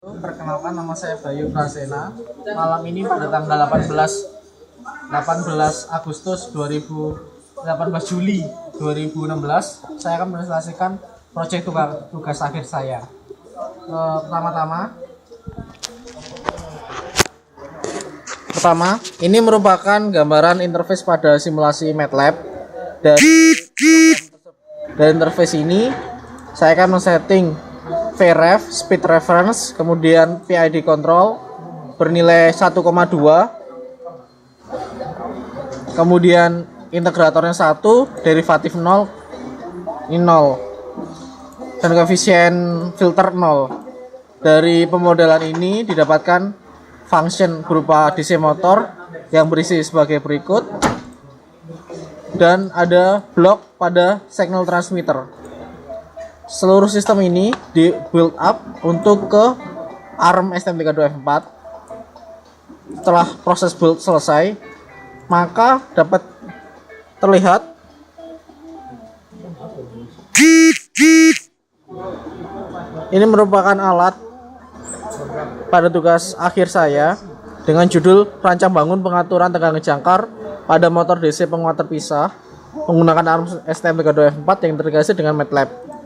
Perkenalkan, nama saya Bayu Prasena. Malam ini pada tanggal 18 Agustus 18 Juli 2016 saya akan presentasikan proyek tugas akhir saya. Pertama, ini merupakan gambaran interface pada simulasi MATLAB. Dari interface ini saya akan men-setting VREF, speed reference, kemudian PID control bernilai 1,2, kemudian integratornya 1, derivatif 0, ini 0, dan koefisien filter 0. Dari pemodelan ini didapatkan function berupa DC motor yang berisi sebagai berikut, dan ada blok pada signal transmitter. Seluruh sistem ini di build up untuk ke ARM STM32F4. Setelah proses build selesai, maka dapat terlihat ini merupakan alat pada tugas akhir saya dengan judul Rancang Bangun Pengaturan Tegangan Jangkar pada Motor DC Penguat Terpisah menggunakan ARM STM32F4 yang terintegrasi dengan MATLAB.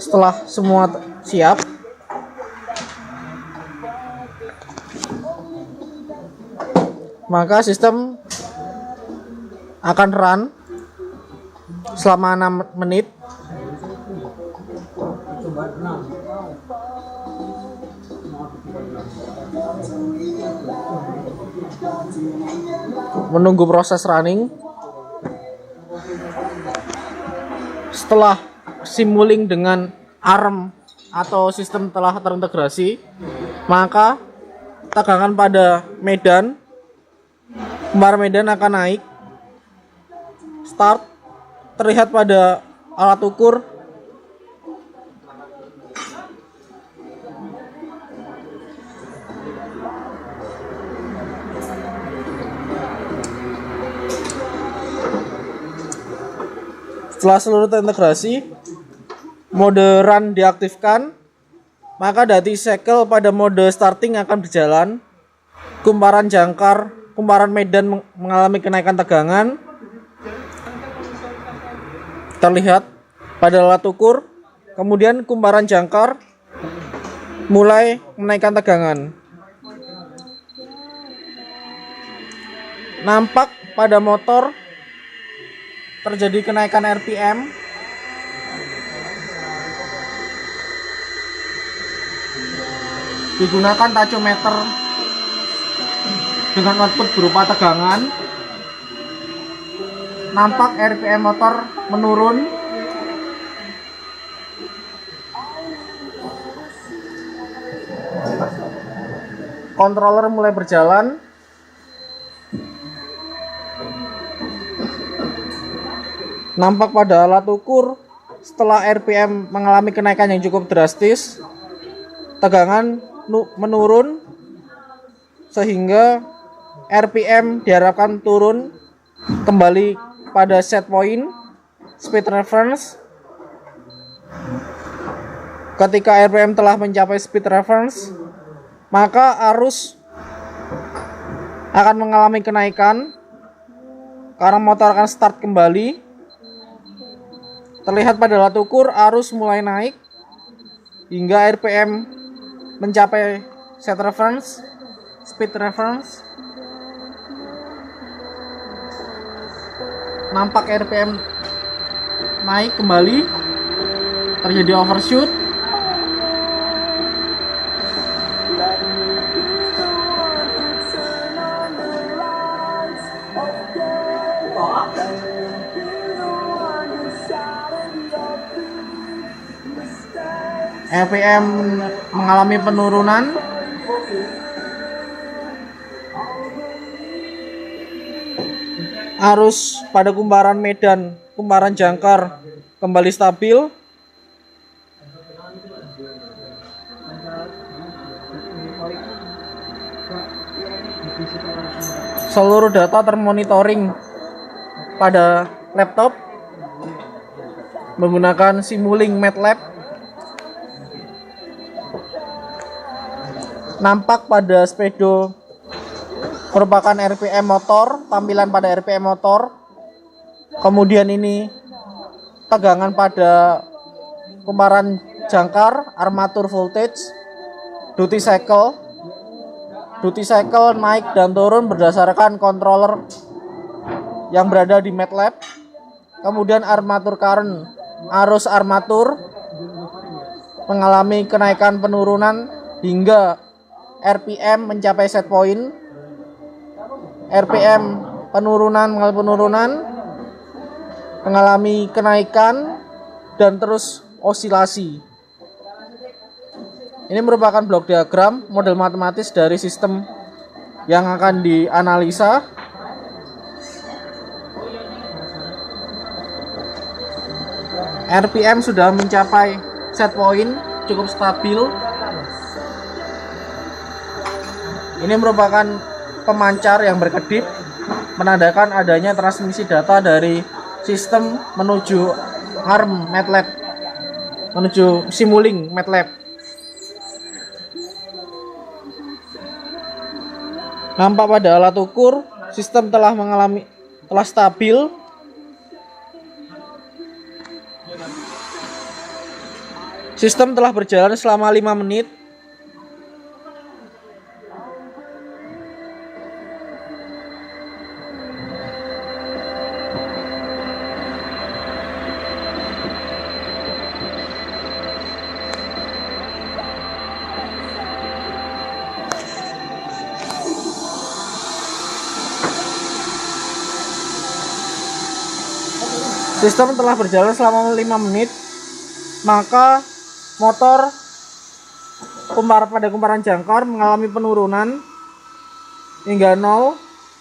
Setelah semua siap, maka sistem akan run selama 6 menit. Menunggu proses running. Setelah simulink dengan ARM atau sistem telah terintegrasi, maka tegangan pada medan akan naik. Start terlihat pada alat ukur. Setelah seluruh terintegrasi, mode run diaktifkan, maka dati cycle pada mode starting akan berjalan. Kumparan medan mengalami kenaikan tegangan terlihat pada alat ukur. Kemudian kumparan jangkar mulai menaikkan tegangan. Nampak pada motor terjadi kenaikan RPM. Digunakan tachometer dengan output berupa tegangan. Nampak RPM motor menurun. Controller mulai berjalan. Nampak pada alat ukur setelah RPM mengalami kenaikan yang cukup drastis, tegangan menurun sehingga RPM diharapkan turun kembali pada set point speed reference. Ketika RPM telah mencapai speed reference, maka arus akan mengalami kenaikan karena motor akan start kembali. Terlihat pada alat ukur arus mulai naik hingga RPM mencapai set reference, speed reference. Nampak RPM naik kembali, terjadi overshoot. RPM mengalami penurunan. Arus pada kumparan jangkar kembali stabil. Seluruh data termonitoring pada laptop menggunakan Simulink MATLAB. Nampak pada speedo merupakan RPM motor, tampilan pada RPM motor. Kemudian ini tegangan pada kumparan jangkar, armatur voltage, duty cycle. Duty cycle naik dan turun berdasarkan controller yang berada di MATLAB. Kemudian armatur current, arus armatur mengalami kenaikan penurunan hingga RPM mencapai set point. RPM penurunan mengalami kenaikan dan terus osilasi. Ini merupakan blok diagram model matematis dari sistem yang akan dianalisa. RPM sudah mencapai set point, cukup stabil. Ini merupakan pemancar yang berkedip, menandakan adanya transmisi data dari sistem menuju ARM MATLAB, menuju Simulink MATLAB. Nampak pada alat ukur, sistem telah stabil. Sistem telah berjalan selama 5 menit. Sistem telah berjalan selama 5 menit, maka motor pada kumparan jangkar mengalami penurunan hingga 0.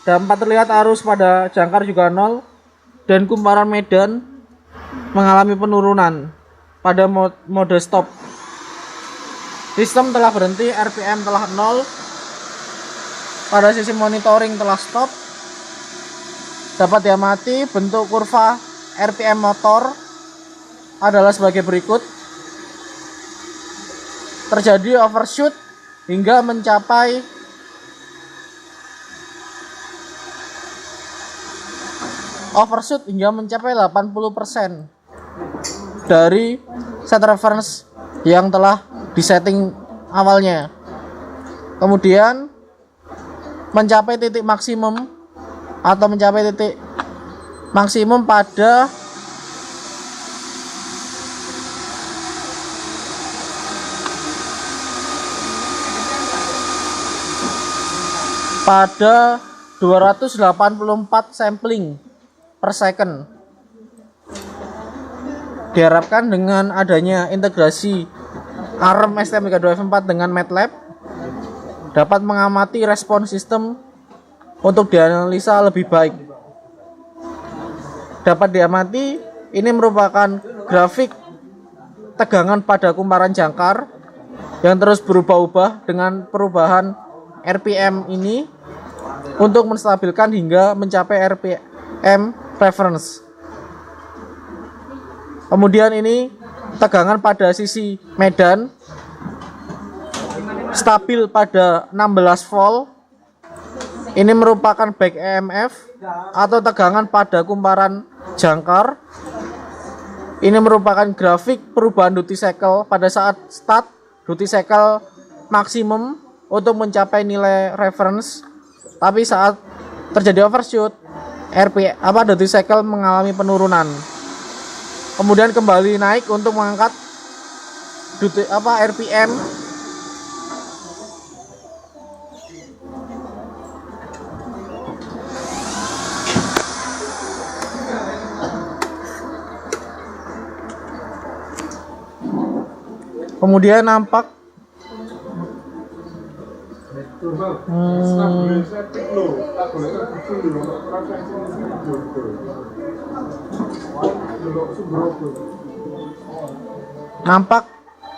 Dapat terlihat arus pada jangkar juga 0, dan kumparan medan mengalami penurunan pada mode stop. Sistem telah berhenti, RPM telah 0. Pada sisi monitoring telah stop. Dapat diamati bentuk kurva RPM motor adalah sebagai berikut. Terjadi overshoot hingga mencapai overshoot hingga mencapai 80% dari set reference yang telah disetting awalnya. Kemudian mencapai titik maksimum atau mencapai titik maksimum pada pada 284 sampling per second. Diharapkan dengan adanya integrasi ARM STM32F4 dengan MATLAB dapat mengamati respon sistem untuk dianalisa lebih baik. Dapat diamati, ini merupakan grafik tegangan pada kumparan jangkar yang terus berubah-ubah dengan perubahan RPM ini untuk menstabilkan hingga mencapai RPM reference. Kemudian ini tegangan pada sisi medan stabil pada 16 volt. Ini merupakan back EMF atau tegangan pada kumparan jangkar. Ini merupakan grafik perubahan duty cycle pada saat start duty cycle maksimum untuk mencapai nilai reference. Tapi saat terjadi overshoot, duty cycle mengalami penurunan. Kemudian kembali naik untuk mengangkat RPM. Kemudian nampak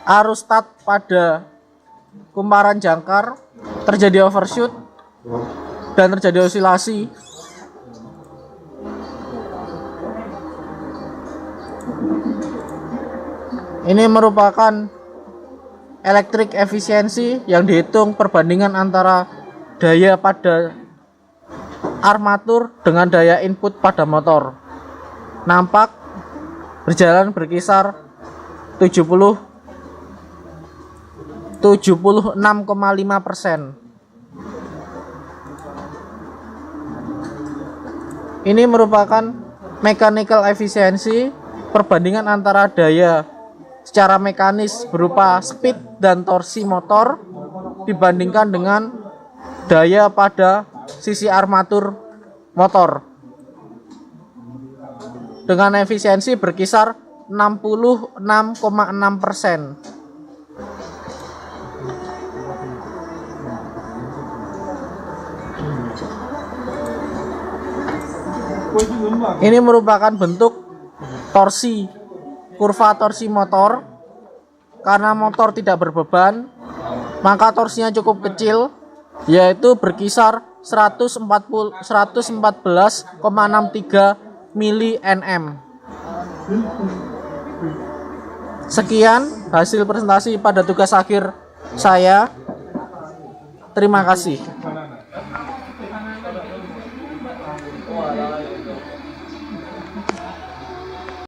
arus start pada kumparan jangkar terjadi overshoot dan terjadi osilasi. Ini merupakan electric efisiensi yang dihitung perbandingan antara daya pada armatur dengan daya input pada motor. Nampak berjalan berkisar 76,5%. Ini merupakan mechanical efisiensi perbandingan antara daya secara mekanis berupa speed dan torsi motor dibandingkan dengan daya pada sisi armatur motor dengan efisiensi berkisar 66,6%. Ini merupakan bentuk torsi, kurva torsi motor. Karena motor tidak berbeban, maka torsinya cukup kecil, yaitu berkisar 114,63 mili-Nm. Sekian hasil presentasi pada tugas akhir saya. Terima kasih.